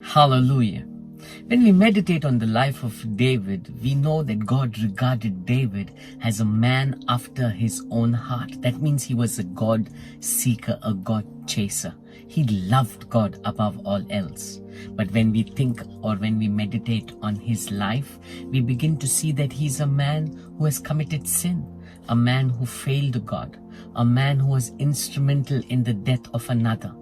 Hallelujah. When we meditate on the life of David, we know that God regarded David as a man after his own heart. That means he was a God seeker, a God chaser. He loved God above all else. But when we think or when we meditate on his life, we begin to see that he's a man who has committed sin, a man who failed God, a man who was instrumental in the death of another.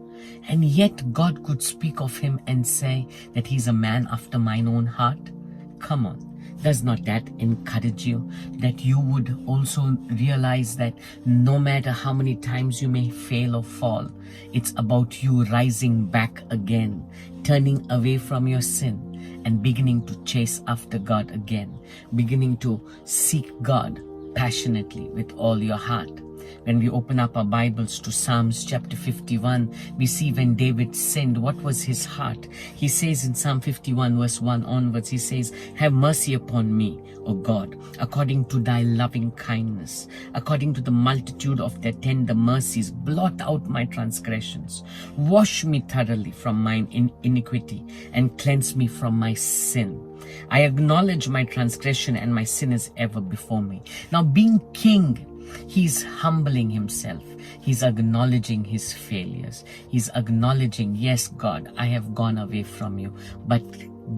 And yet God could speak of him and say that he's a man after mine own heart. Come on. Does not that encourage you? That you would also realize that no matter how many times you may fail or fall, it's about you rising back again, turning away from your sin and beginning to chase after God again, beginning to seek God passionately with all your heart. When we open up our Bibles to Psalms chapter 51, we see when David sinned, what was his heart? He says in Psalm 51 verse 1 onwards, he says, "Have mercy upon me, O God, according to thy loving kindness, according to the multitude of thy tender mercies, blot out my transgressions. Wash me thoroughly from mine iniquity and cleanse me from my sin. I acknowledge my transgression and my sin is ever before me." Now, being king, he's humbling himself. He's acknowledging his failures. He's acknowledging, yes, God, I have gone away from you, but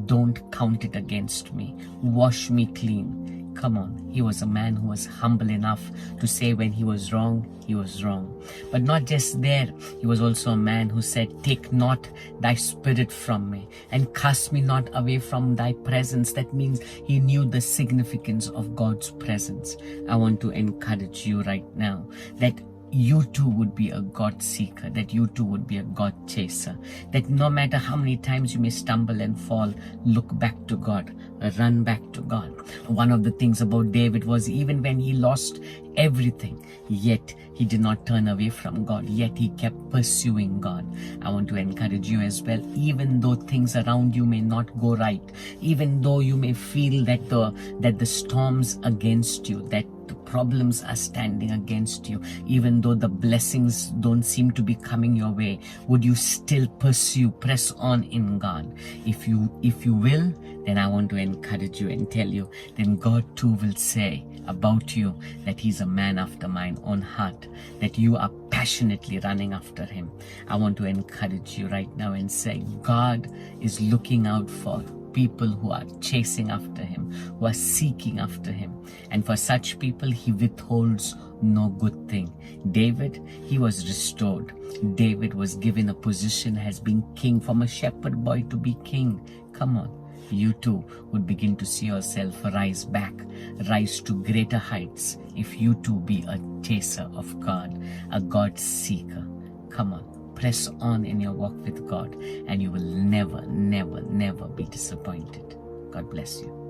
don't count it against me. Wash me clean. Come on. He was a man who was humble enough to say when he was wrong, he was wrong. But not just there, he was also a man who said, "Take not thy spirit from me and cast me not away from thy presence." That means he knew the significance of God's presence. I want to encourage you right now that you too would be a God seeker, that you too would be a God chaser, that no matter how many times you may stumble and fall, look back to God, run back to God. One of the things about David was even when he lost everything, yet he did not turn away from God, yet he kept pursuing God. I want to encourage you as well, even though things around you may not go right, even though you may feel that the storms against you, that the problems are standing against you, even though the blessings don't seem to be coming your way, would you still press on in God? If you will, then I want to encourage you and tell you, then God too will say about you that he's a man after mine own heart, that you are passionately running after him. I want to encourage you right now and say, God is looking out for people who are chasing after him, who are seeking after him. And for such people, he withholds no good thing. David, he was restored. David was given a position as being king, from a shepherd boy to be king. Come on. You too would begin to see yourself rise back, rise to greater heights, if you too be a chaser of God, a God seeker. Come on. Press on in your walk with God, and you will never, never, never be disappointed. God bless you.